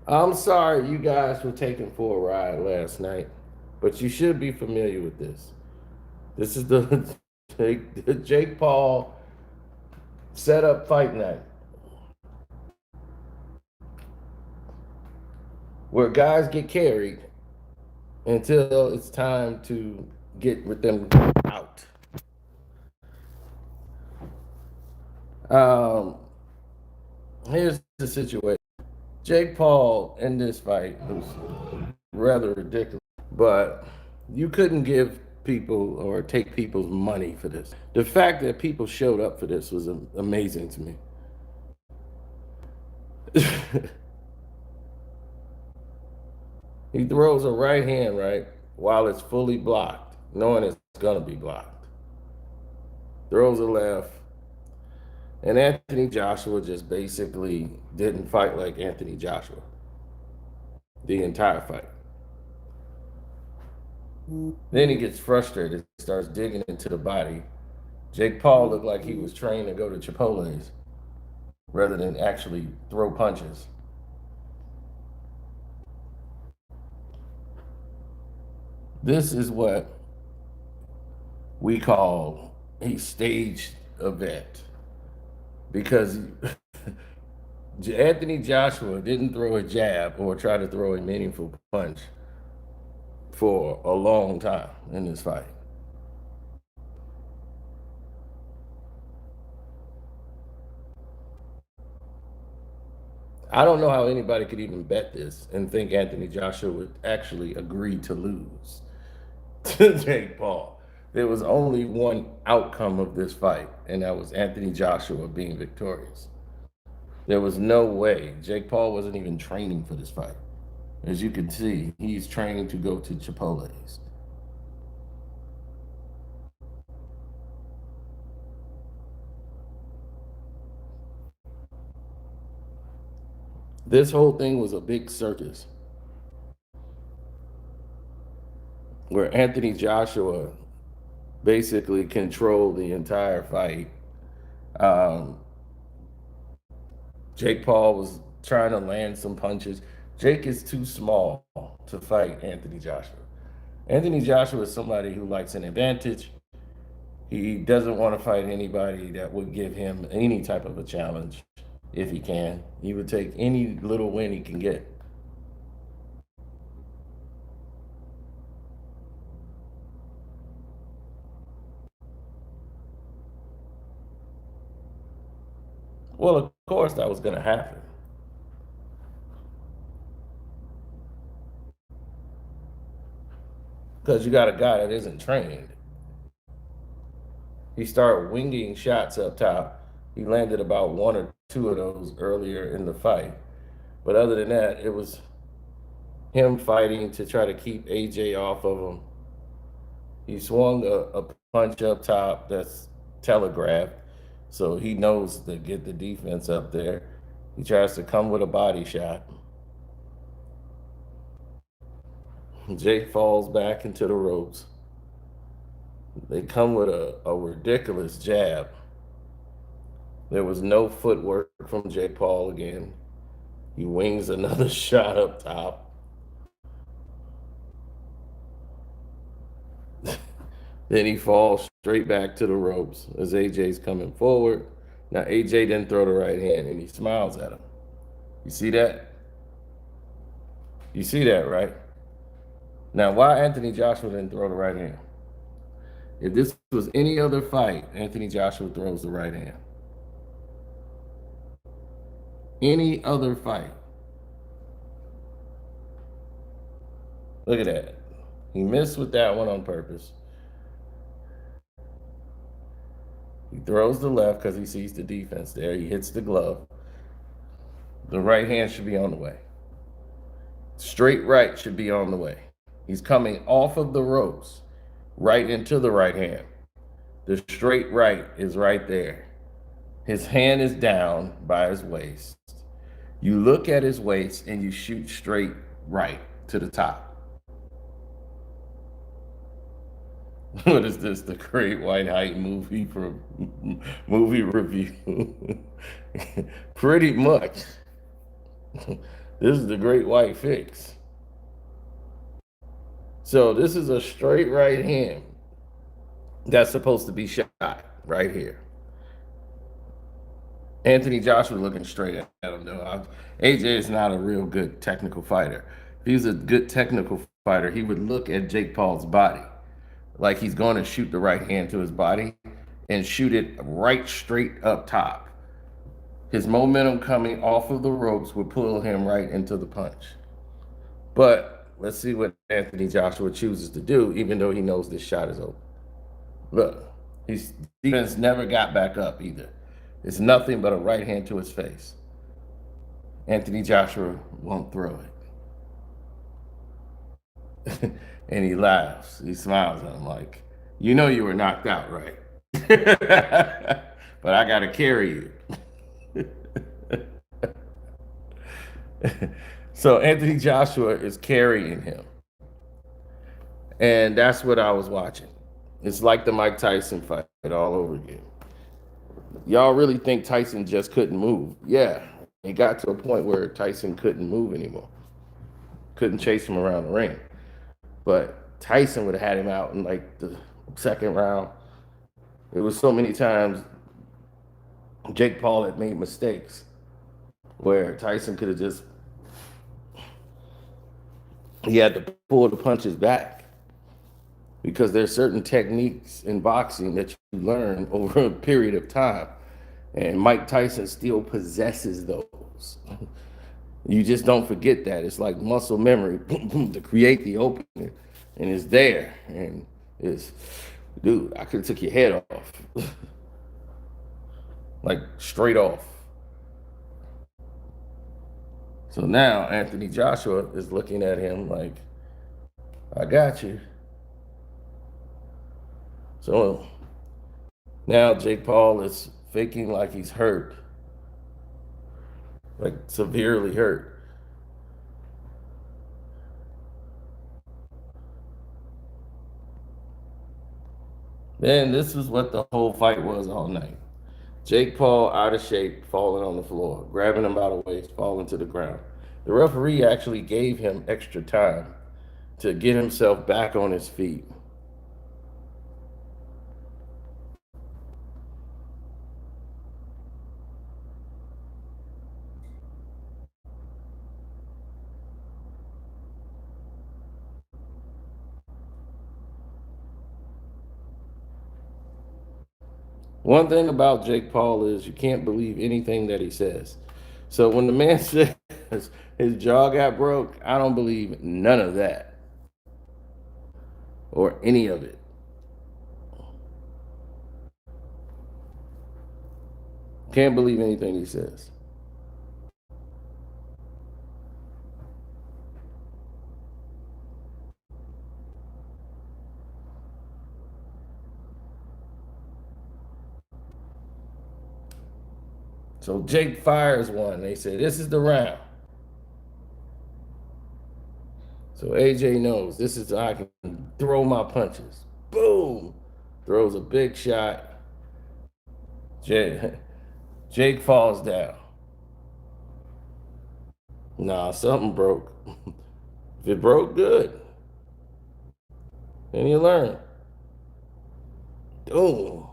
I'm sorry you guys were taken for a ride last night, but you should be familiar with this. This is the Jake Paul setup fight night, where guys get carried until it's time to get with them out. Um, Here's the situation. Jake Paul in this fight was rather ridiculous, but you couldn't give people or take people's money for this. The fact that people showed up for this was amazing to me. He throws a right hand right while it's fully blocked, knowing it's gonna be blocked. Throws a left, and Anthony Joshua just basically didn't fight like Anthony Joshua the entire fight. Then he gets frustrated, starts digging into the body. Jake Paul looked like he was trained to go to Chipotle's rather than actually throw punches. This is what we call a staged event because Anthony Joshua didn't throw a jab or try to throw a meaningful punch for a long time in this fight. I don't know how anybody could even bet this and think Anthony Joshua would actually agree to lose to Jake Paul. There was only one outcome of this fight, and that was Anthony Joshua being victorious. There was no way. Jake Paul wasn't even training for this fight. As you can see, he's training to go to Chipotle's. This whole thing was a big circus where Anthony Joshua basically controlled the entire fight. Um, Jake Paul was trying to land some punches. Jake is too small to fight Anthony Joshua. Anthony Joshua is somebody who likes an advantage. He doesn't want to fight anybody that would give him any type of a challenge if he can. He would take any little win he can get. Well, of course, that was going to happen because you got a guy that isn't trained. He started winging shots up top. He landed about one or two of those earlier in the fight. But other than that, it was him fighting to try to keep AJ off of him. He swung a punch up top that's telegraphed, so he knows to get the defense up there. He tries to come with a body shot. Jake falls back into the ropes. They come with a ridiculous jab. There was no footwork from Jake Paul again. He wings another shot up top. Then he falls straight back to the ropes as AJ's coming forward. Now, AJ didn't throw the right hand, and he smiles at him. You see that? You see that, right? Now, why Anthony Joshua didn't throw the right hand? If this was any other fight, Anthony Joshua throws the right hand. Any other fight. Look at that. He missed with that one on purpose. He throws the left because he sees the defense there. He hits the glove. The right hand should be on the way. Straight right should be on the way. He's coming off of the ropes right into the right hand. The straight right is right there. His hand is down by his waist. You look at his waist and you shoot straight right to the top. What is this? The Great White Height movie from movie review? Pretty much. This is the great white fix. So this is a straight right hand that's supposed to be shot right here. Anthony Joshua looking straight at him though. AJ is not a real good technical fighter. If he was a good technical fighter, he would look at Jake Paul's body like he's going to shoot the right hand to his body and shoot it right straight up top. His momentum coming off of the ropes would pull him right into the punch. But let's see what Anthony Joshua chooses to do, even though he knows this shot is open. Look, his defense never got back up either. It's nothing but a right hand to his face. Anthony Joshua won't throw it. And he laughs. He smiles at him like, you know you were knocked out, right? But I got to carry you. So Anthony Joshua is carrying him. And that's what I was watching. It's like the Mike Tyson fight all over again. Y'all really think Tyson just couldn't move? Yeah. It got to a point where Tyson couldn't move anymore. Couldn't chase him around the ring. But Tyson would have had him out in like the second round. It was so many times Jake Paul had made mistakes where Tyson could have just, he had to pull the punches back because there's certain techniques in boxing that you learn over a period of time. And Mike Tyson still possesses those. You just don't forget that. It's like muscle memory to create the opening, and it's there. And it's, dude, I could have took your head off. Like straight off. So now Anthony Joshua is looking at him like, I got you. So now Jake Paul is faking like he's hurt, like severely hurt. Then this is what the whole fight was all night. Jake Paul out of shape, falling on the floor, grabbing him by the waist, falling to the ground. The referee actually gave him extra time to get himself back on his feet. One thing about Jake Paul is you can't believe anything that he says. So when the man says his jaw got broke, I don't believe none of that or any of it. Can't believe anything he says. So Jake fires one. They say, this is the round. So AJ knows this is I can throw my punches. Boom. Throws a big shot. Jake falls down. Nah, something broke. If it broke, good. Then you learn. Boom.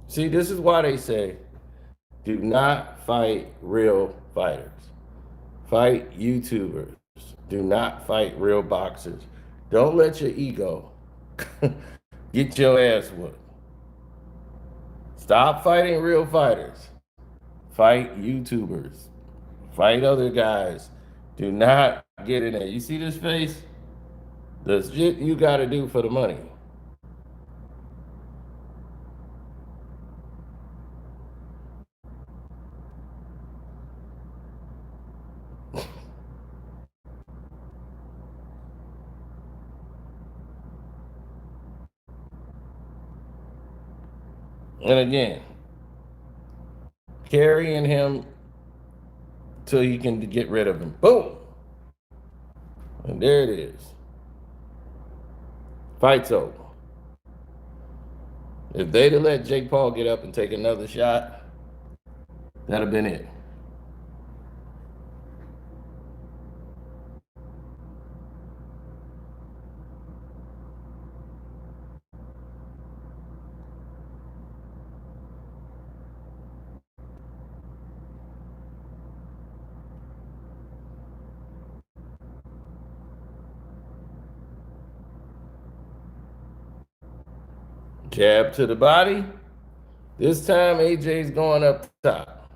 See, this is why they say do not fight real fighters. Fight YouTubers. Do not fight real boxers. Don't let your ego get your ass whooped. Stop fighting real fighters. Fight YouTubers. Fight other guys. Do not get in there. You see this face? The shit you got to do for the money. And again, carrying him till you can get rid of him. Boom. And there it is. Fight's over. If they'd have let Jake Paul get up and take another shot, That'd have been it. Jab to the body. This time AJ's going up top.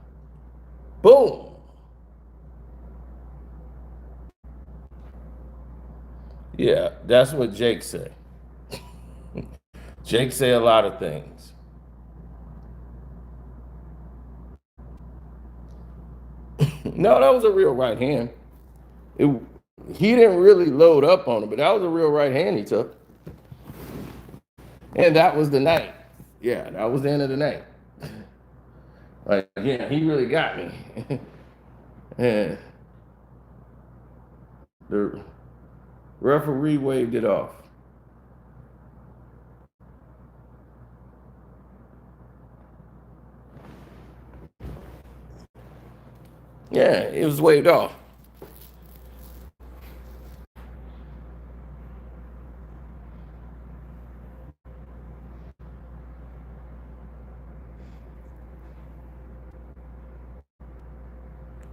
Boom. Yeah, that's what Jake said. Jake say a lot of things. No, that was a real right hand. It, he didn't really load up on it, but that was a real right hand he took. And that was the night. Yeah, that was the end of the night. Like, yeah, he really got me. And the referee waved it off. Yeah, it was waved off.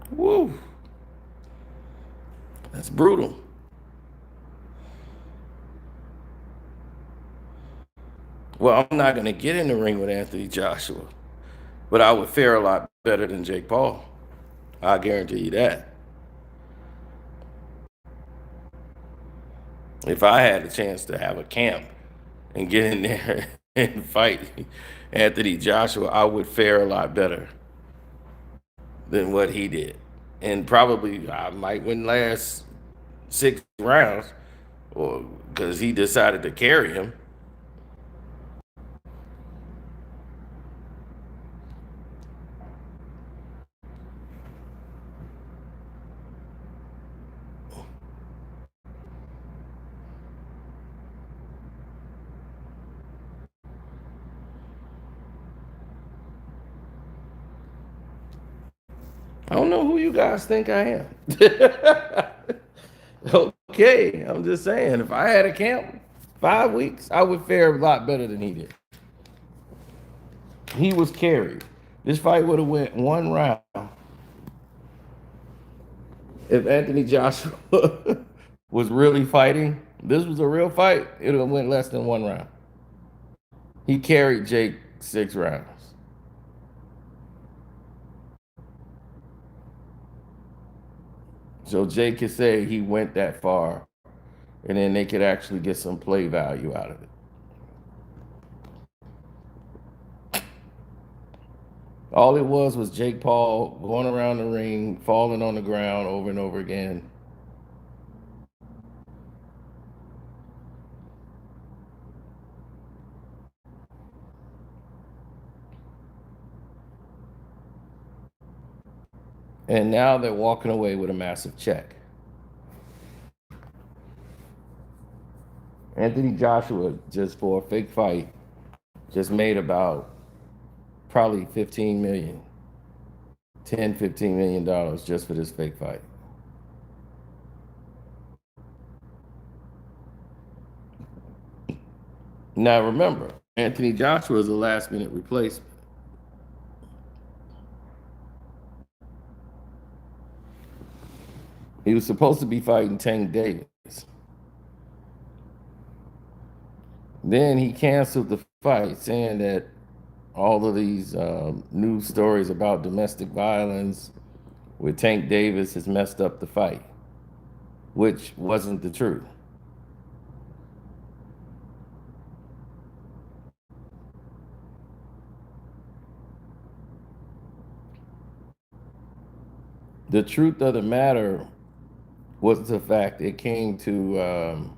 Woo. That's brutal. Well, I'm not going to get in the ring with Anthony Joshua, but I would fare a lot better than Jake Paul. I guarantee you that. If I had a chance to have a camp and get in there and fight Anthony Joshua, I would fare a lot better than what he did. And probably I might win last 6 rounds or because he decided to carry him. I don't know who you guys think I am. Okay, I'm just saying, if I had a camp 5 weeks, I would fare a lot better than he did. He was carried. This fight would have went 1 round if Anthony Joshua was really fighting. This was a real fight. It would have went less than 1 round. He carried Jake 6 rounds. So Jake could say he went that far, and then they could actually get some play value out of it. All it was Jake Paul going around the ring, falling on the ground over and over again. And now they're walking away with a massive check. Anthony Joshua, just for a fake fight, just made about probably 15 million, 10, $15 million just for this fake fight. Now remember, Anthony Joshua is a last minute replacement. He was supposed to be fighting Tank Davis. Then he canceled the fight, saying that all of these news stories about domestic violence with Tank Davis has messed up the fight, which wasn't the truth. The truth of the matter was the fact it came to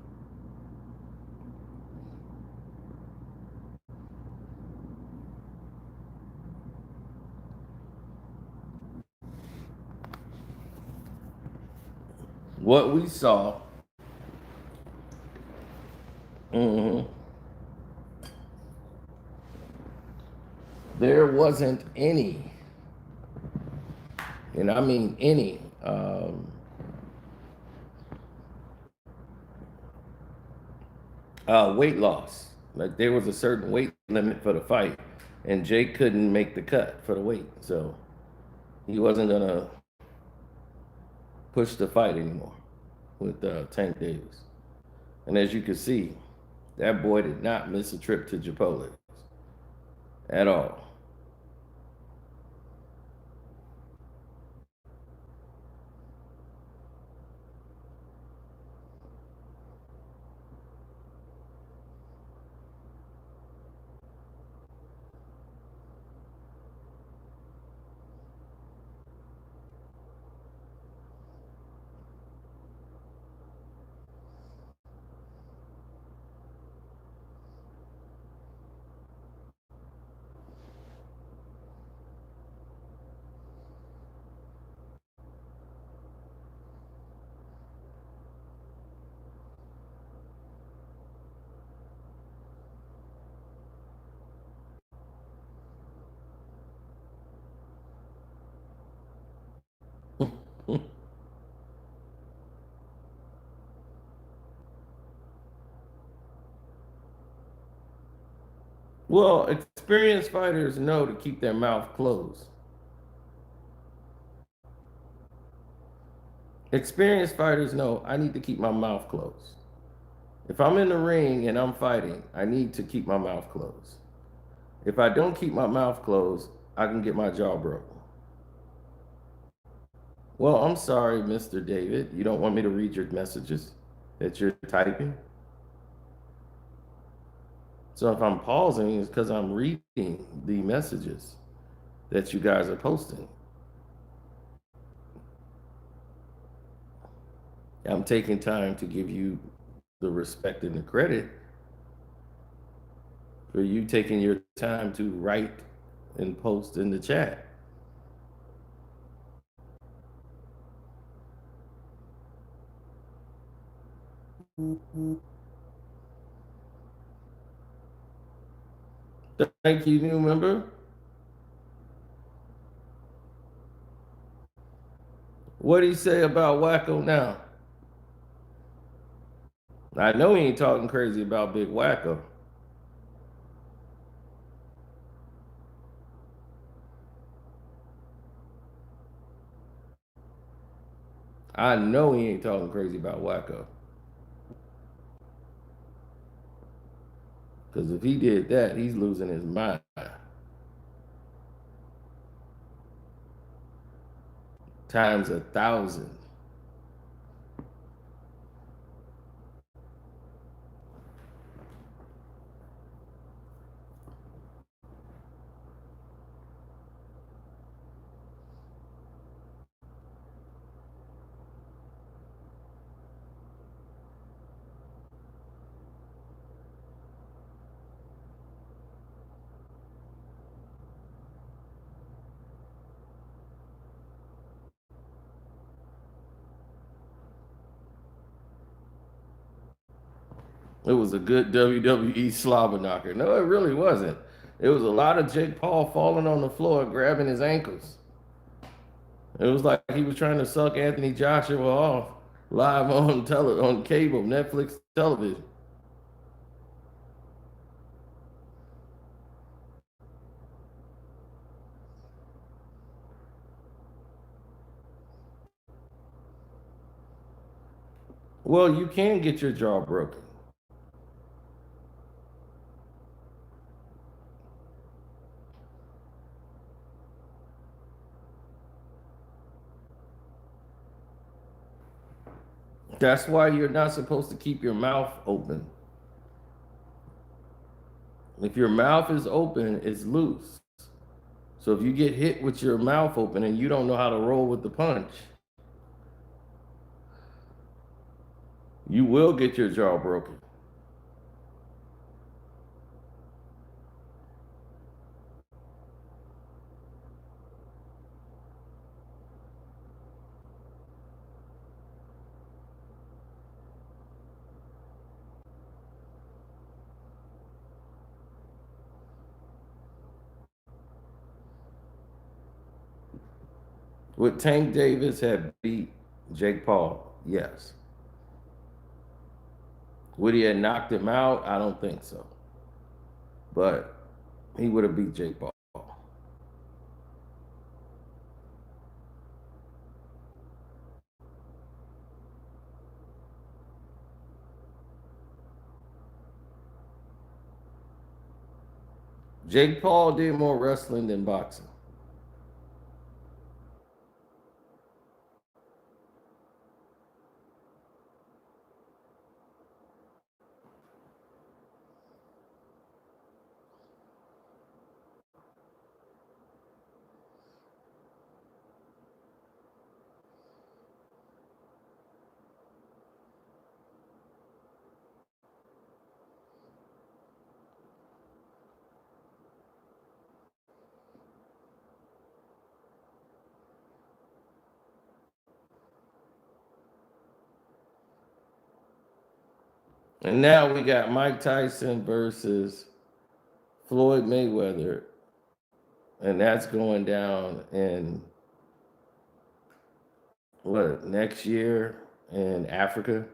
what we saw. Mhm. There wasn't any and I mean any weight loss. Like there was a certain weight limit for the fight, and Jake couldn't make the cut for the weight, so he wasn't gonna push the fight anymore with Tank Davis. And as you can see, that boy did not miss a trip to Chipotle at all. Well, experienced fighters know to keep their mouth closed. Experienced fighters know I need to keep my mouth closed. If I'm in the ring and I'm fighting, I need to keep my mouth closed. If I don't keep my mouth closed, I can get my jaw broken. Well, I'm sorry, Mr. David. You don't want me to read your messages that you're typing? So if I'm pausing, it's because I'm reading the messages that you guys are posting. I'm taking time to give you the respect and the credit for you taking your time to write and post in the chat. Thank you, new member. What do you say about Wacko now? I know he ain't talking crazy about Big Wacko. I know he ain't talking crazy about Wacko. Because if he did that, he's losing his mind. Times 1,000. It was a good WWE slobber knocker. No, it really wasn't. It was a lot of Jake Paul falling on the floor, grabbing his ankles. It was like he was trying to suck Anthony Joshua off live on cable, Netflix television. Well, you can get your jaw broken. That's why you're not supposed to keep your mouth open. If your mouth is open, it's loose. So if you get hit with your mouth open and you don't know how to roll with the punch, you will get your jaw broken. Would Tank Davis have beat Jake Paul? Yes. Would he have knocked him out? I don't think so. But he would have beat Jake Paul. Jake Paul did more wrestling than boxing. And now we got Mike Tyson versus Floyd Mayweather, and that's going down in what, next year in Africa.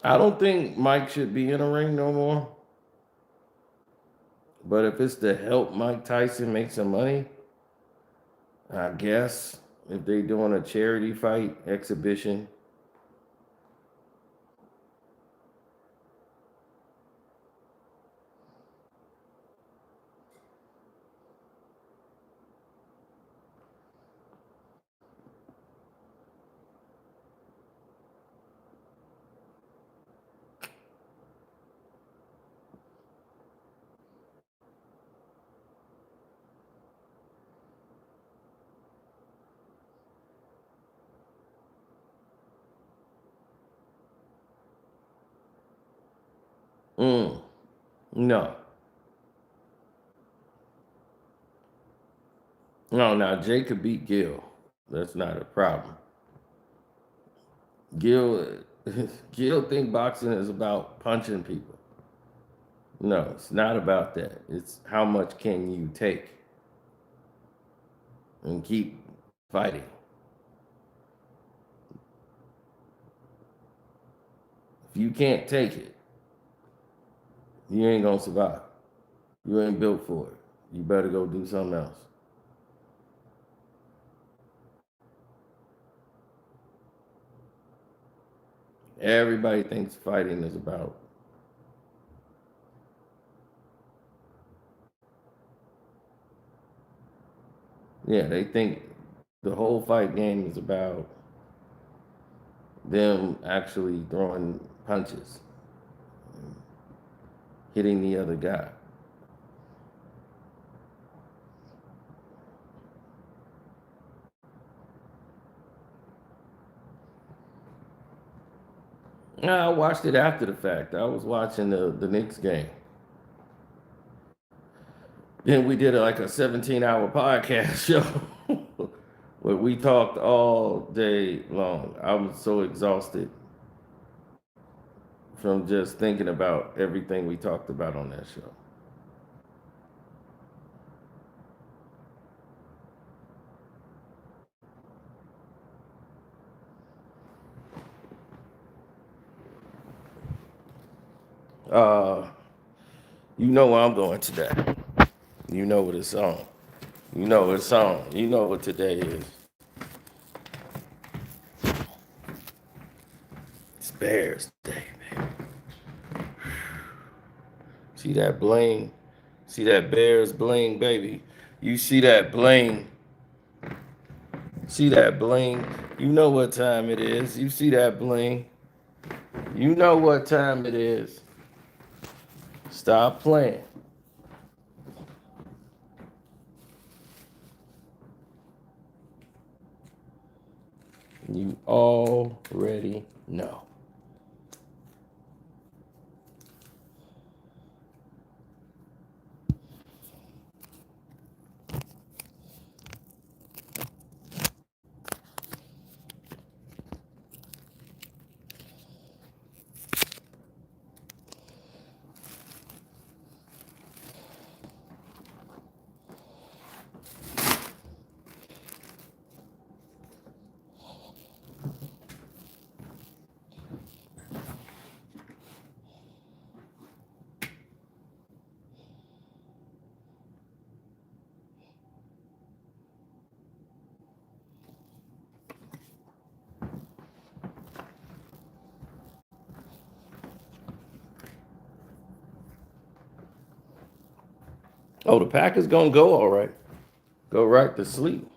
I don't think Mike should be in a ring no more. But if it's to help Mike Tyson make some money, I guess if they doing a charity fight exhibition. Mm, no. No, now Jake could beat Gil. That's not a problem. Gil Gil think boxing is about punching people. No, it's not about that. It's how much can you take and keep fighting. If you can't take it, you ain't gonna survive. You ain't built for it. You better go do something else. Everybody thinks fighting is about. Yeah, they think the whole fight game is about them actually throwing punches, hitting the other guy. Nah, I watched it after the fact. I was watching the Knicks game. Then we did like a 17-hour podcast show where we talked all day long. I was so exhausted from just thinking about everything we talked about on that show. Uh, you know where I'm going today. You know what it's on. You know what it's on. You know what today is. It's Bears Day, man. See that bling? See that Bears bling, baby? You see that bling? See that bling? You know what time it is. You see that bling? You know what time it is. Stop playing. You already know. Oh, the Packers gonna go all right. Go right to sleep.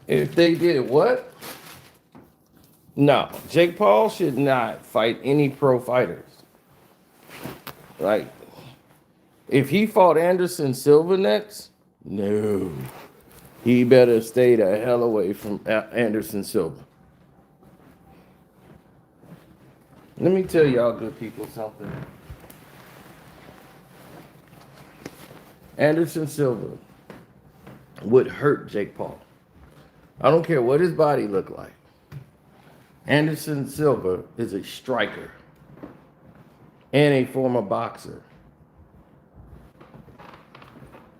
If they did what? No, Jake Paul should not fight any pro fighters. Like, if he fought Anderson Silva next, no. He better stay the hell away from Anderson Silva. Let me tell y'all good people something. Anderson Silva would hurt Jake Paul. I don't care what his body looked like. Anderson Silva is a striker and a former boxer.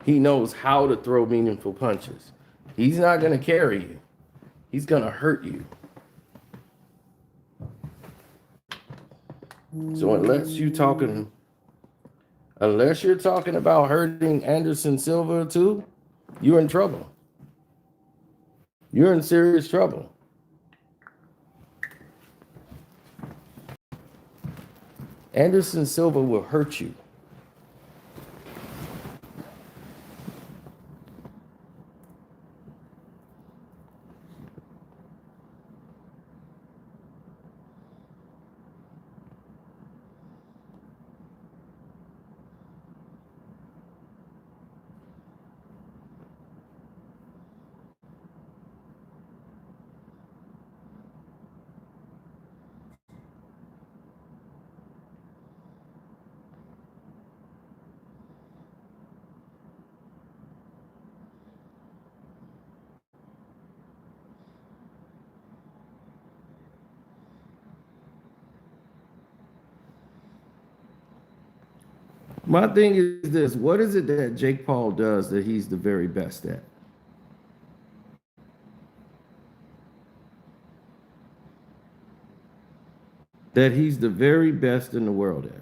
He knows how to throw meaningful punches. He's not going to carry you. He's going to hurt you. So unless you're talking about hurting Anderson Silva too, you're in trouble. You're in serious trouble. Anderson Silva will hurt you. My thing is this: what is it that Jake Paul does that he's the very best at? That he's the very best in the world at?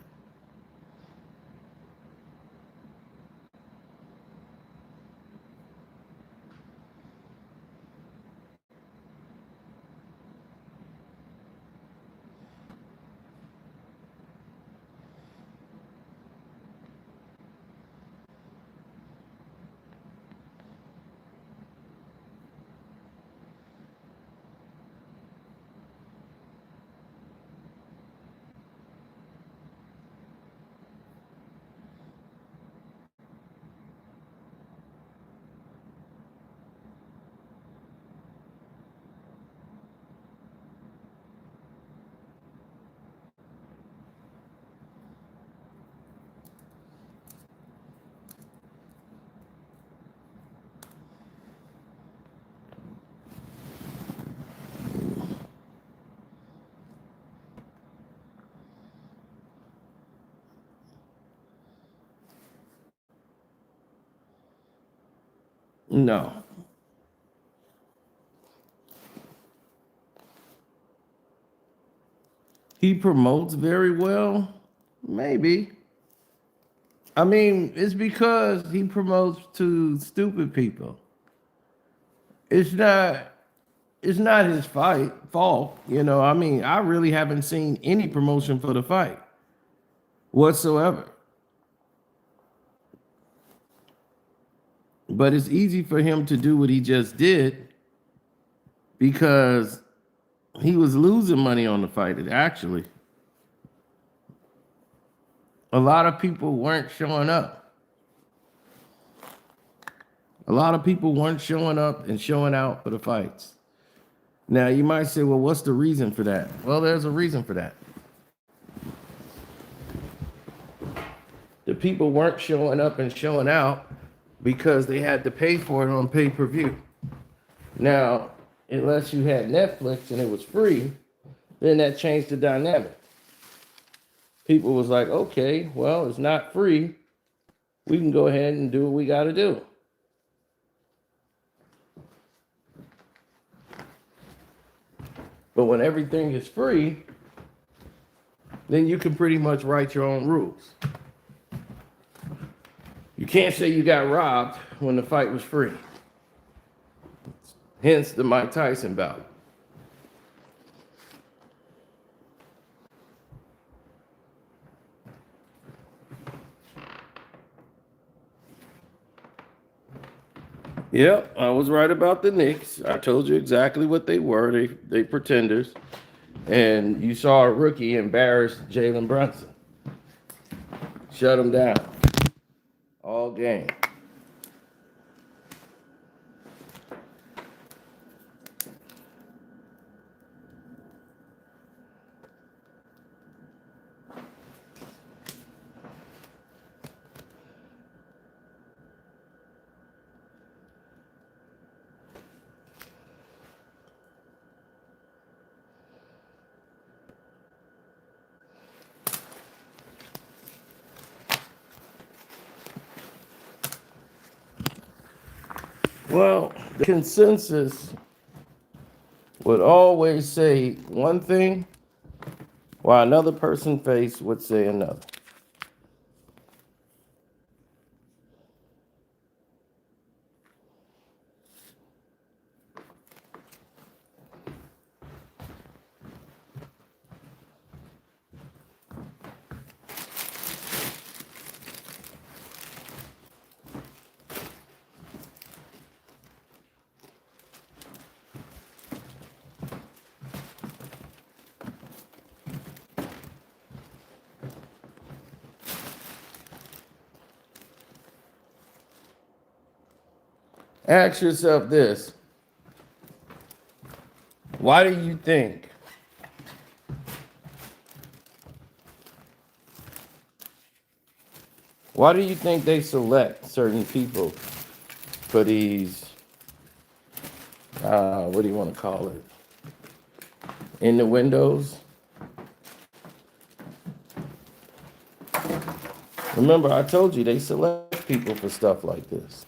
No. He promotes very well? Maybe. I mean, it's because he promotes to stupid people. It's not it's not his fault, you know. I mean, I really haven't seen any promotion for the fight whatsoever. But it's easy for him to do what he just did because he was losing money on the fight. Actually, a lot of people weren't showing up. A lot of people weren't showing up and showing out for the fights. Now, you might say, well, what's the reason for that? Well, there's a reason for that. The people weren't showing up and showing out because they had to pay for it on pay-per-view. Now, unless you had Netflix and it was free, then that changed the dynamic. People was like, okay, well, it's not free. We can go ahead and do what we got to do. But when everything is free, then you can pretty much write your own rules. You can't say you got robbed when the fight was free. Hence the Mike Tyson bout. Yep, I was right about the Knicks. I told you exactly what they were. They pretenders. And you saw a rookie embarrass Jalen Brunson. Shut him down. All game. Well, the consensus would always say one thing, while another person face would say another. Ask yourself this. Why do you think they select certain people for these, what do you want to call it? In the windows? Remember, I told you they select people for stuff like this.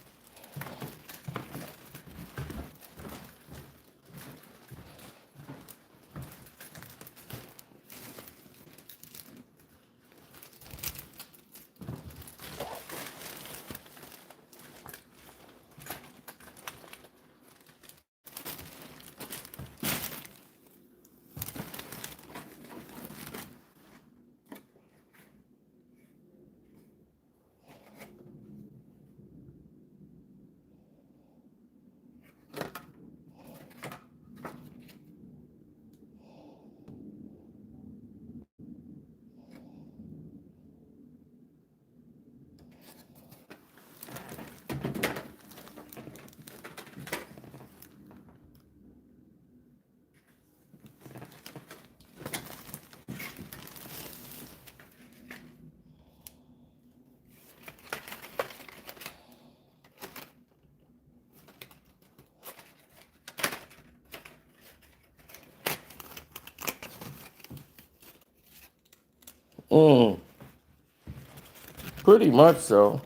Pretty much so.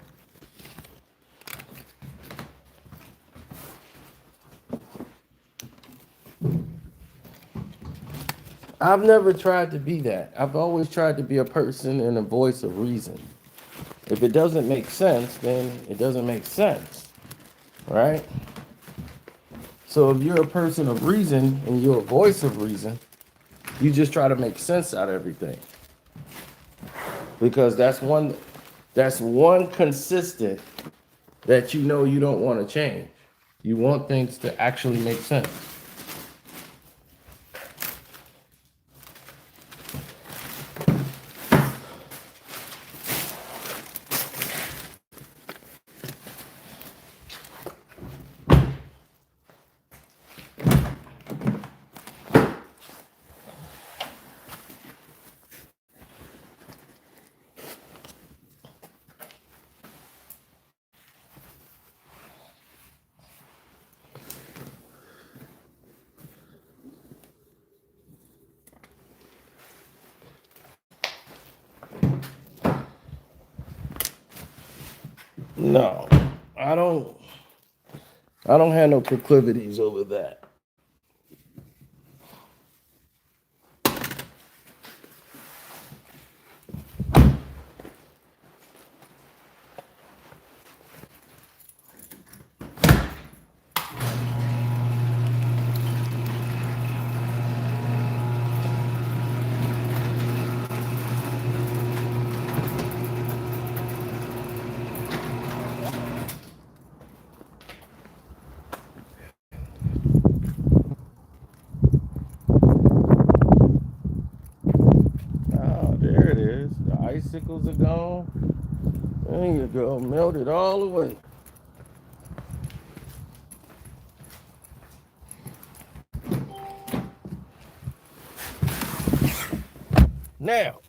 I've never tried to be that. I've always tried to be a person and a voice of reason. If it doesn't make sense, then it doesn't make sense, right? So if you're a person of reason and you're a voice of reason, you just try to make sense out of everything. Because that's one consistent that you know you don't want to change. You want things to actually make sense. No, I don't I don't have no proclivities over that. Oh, there it is. The icicles are gone. There you go. Melted all away. Now,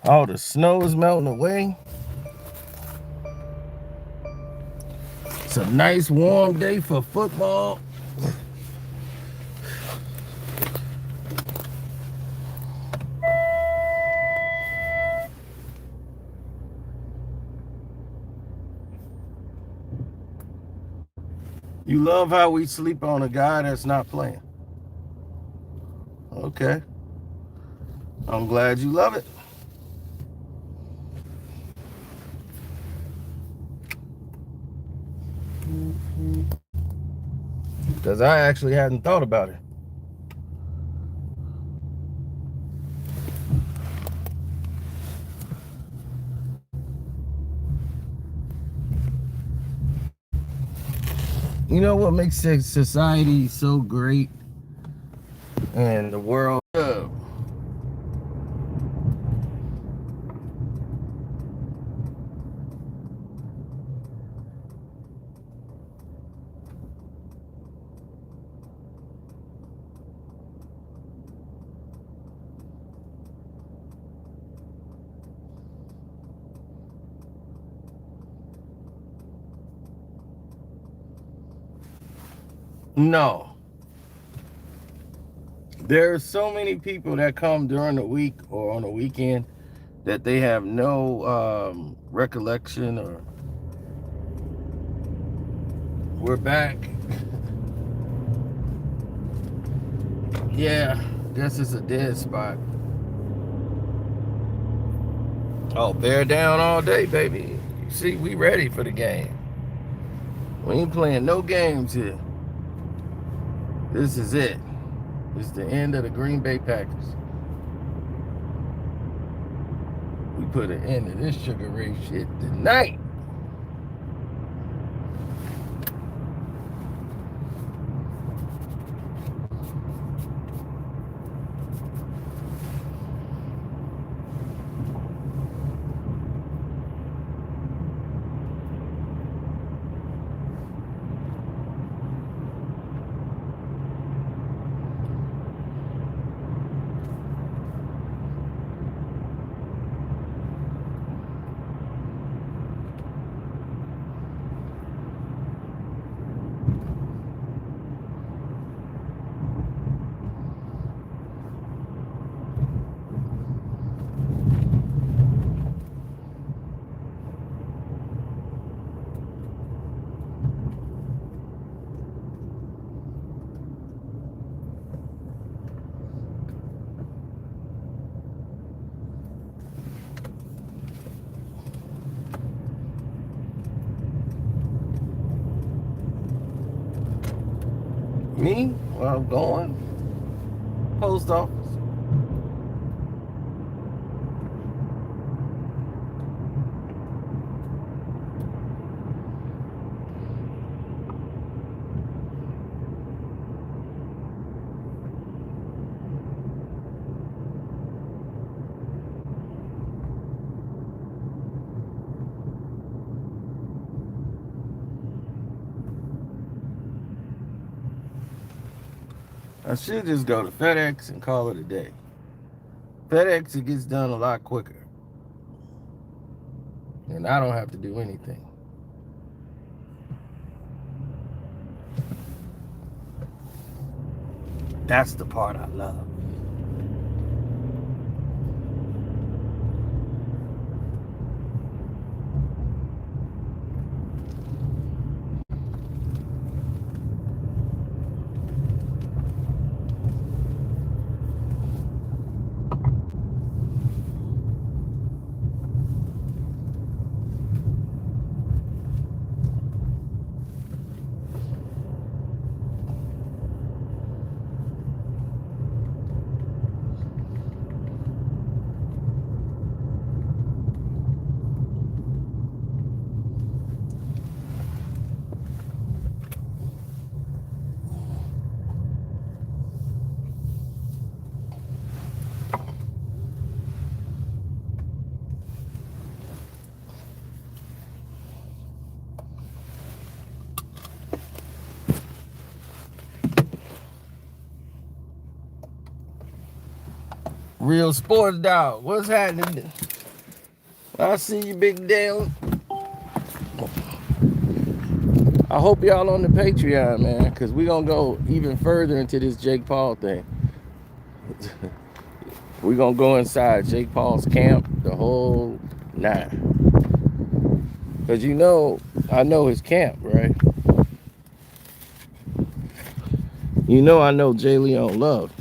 all the snow is melting away. It's a nice warm day for football. You love how we sleep on a guy that's not playing. Okay. I'm glad you love it. Because I actually hadn't thought about it. You know what makes society so great and the world? No. There are so many people that come during the week or on the weekend that they have no recollection or we're back. Yeah, this is a dead spot. Oh, bear down all day, baby. You see, we ready for the game. We ain't playing no games here. This is it. It's the end of the Green Bay Packers. We put an end to this Sugar Ray shit tonight. Me? Where I'm going? Post office. I should just go to FedEx and call it a day. FedEx, it gets done a lot quicker. And I don't have to do anything. That's the part I love. Real sports dog. What's happening? I see you, Big Dale. I hope y'all on the Patreon, man, because we're going to go even further into this Jake Paul thing. We're going to go inside Jake Paul's camp, the whole nine. Because you know, I know his camp, right? You know I know Jay Leon Love.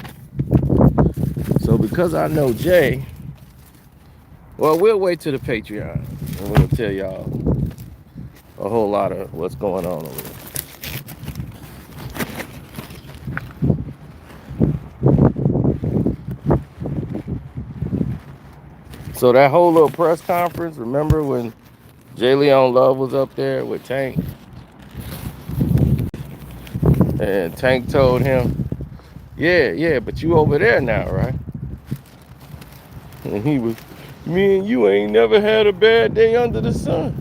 So because I know Jay, well, we'll wait to the Patreon. And we'll tell y'all a whole lot of what's going on over there. So that whole little press conference, remember when Jay Leon Love was up there with Tank? And Tank told him, yeah, but you over there now, right? And he was, me and you ain't never had a bad day under the sun.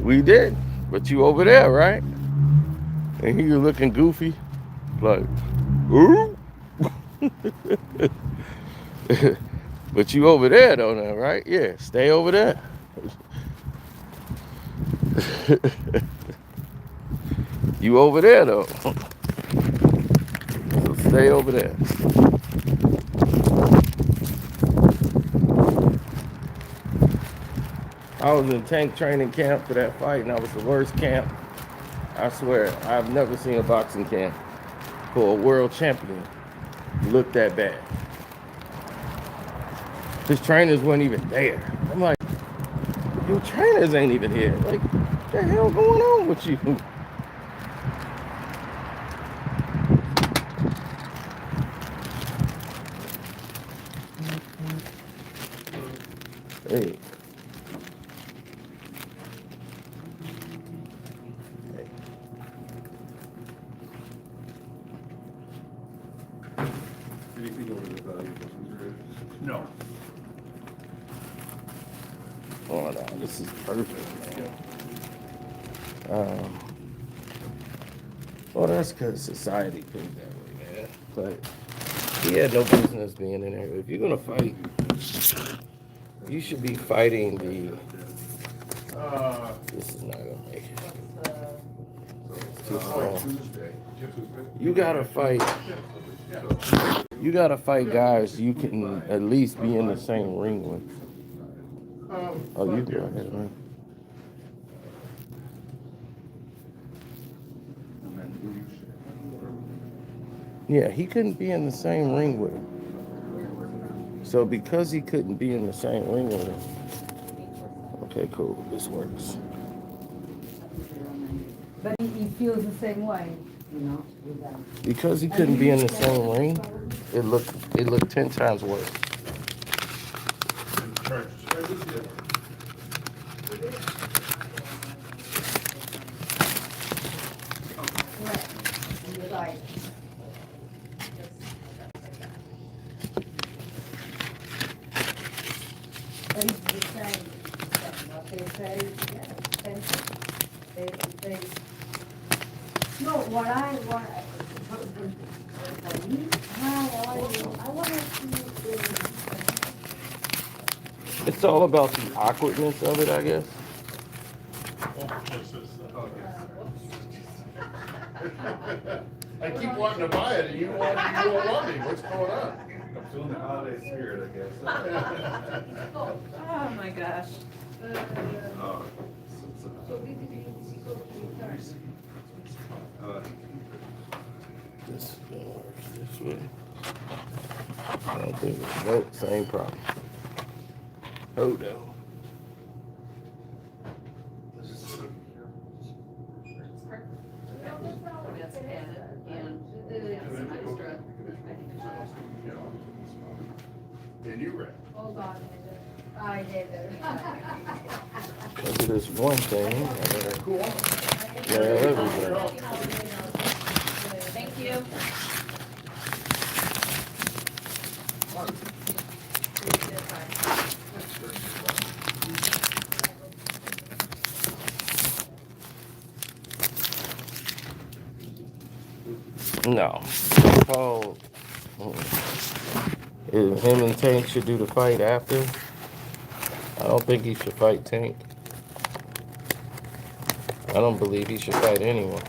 We did, but you over there, right? And he was looking goofy, like, ooh. But you over there though now, right? Yeah, stay over there. You over there though. So stay over there. I was in tank training camp for that fight, and that was the worst camp. I swear, I've never seen a boxing camp for a world champion look that bad. His trainers weren't even there. I'm like, your trainers ain't even here. Like, what the hell going on with you? Hey. No. Oh no, this is perfect, man. Well, that's because society put it that way, man. But he had no business being in there. If you're gonna fight, you should be fighting the. This is not gonna make it. It's too small. You gotta fight. You gotta fight guys you can at least be in the same ring with. Oh, you go ahead, man. Yeah, he couldn't be in the same ring with him. So because he couldn't be in the same ring with him, okay, cool, this works. But he feels the same way. Because he couldn't be in the same ring, it looked 10 times worse. No, what I want, how are you? I want to see. It's all about the awkwardness of it, I guess. I keep wanting to buy it, and you don't want me. What's going on? I'm feeling the holiday spirit, I guess. Oh my gosh. This works this way. I don't think it's nope, same problem. Hold on. That's added, and some extra. And you read. Hold on, I did it. Look at this one thing. Cool. Yeah, everything. Thank you. No. Paul, him and Tank should do the fight after. I don't think he should fight Tank. I don't believe he should fight anyone.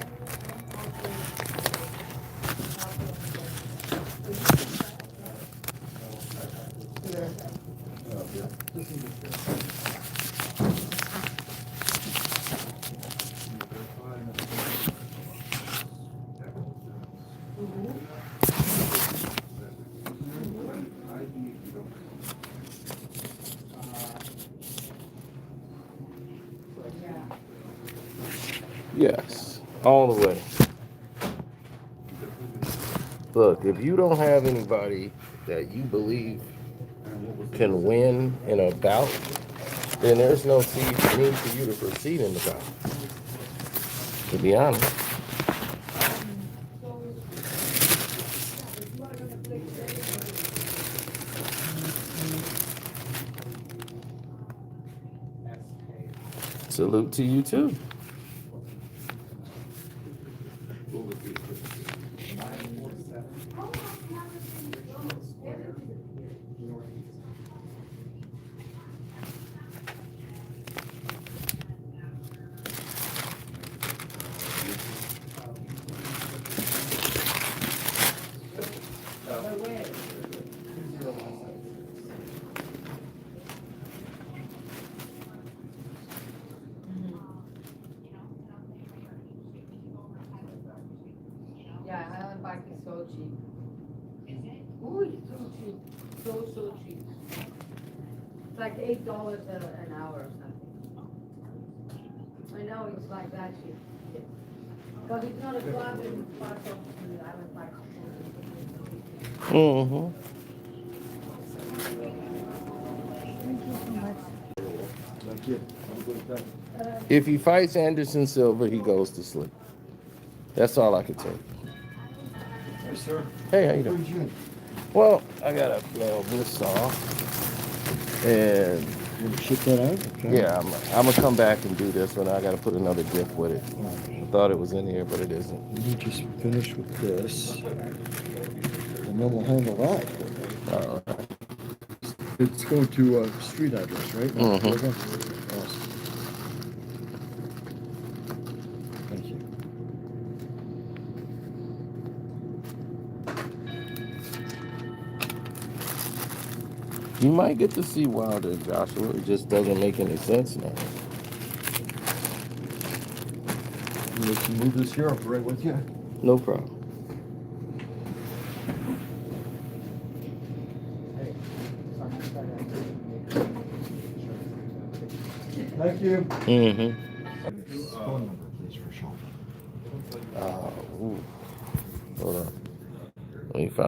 Yes, all the way. Look, if you don't have anybody that you believe can win in a bout, then there's no need for you to proceed in the bout. To be honest. Salute to you too. Yeah, Highland Park is so cheap. Ooh, it's so cheap. So cheap. It's like $8 an hour or something. I know it's like that cheap. But it's not a club in part of the Highland Park. Mm-hmm. Thank you. Have a good day. If he fights Anderson Silva, he goes to sleep. That's all I can tell you. Hey, sir. Hey, how you doing? Well, I gotta blow this off, and You ship that out? Okay. yeah, I'm gonna come back and do this one. I gotta put another gift with it. I thought it was in here, but it isn't. You just finish with this, and then we'll handle that. All right. It's going to street address, right? Mhm. Awesome. Thank you. You might get to see Wilder, Joshua. It just doesn't make any sense now. You can move this here, I'll be right with you. No problem. Thank you. Mm-hmm. Phone number, please, for Sean. Ooh. Hold on.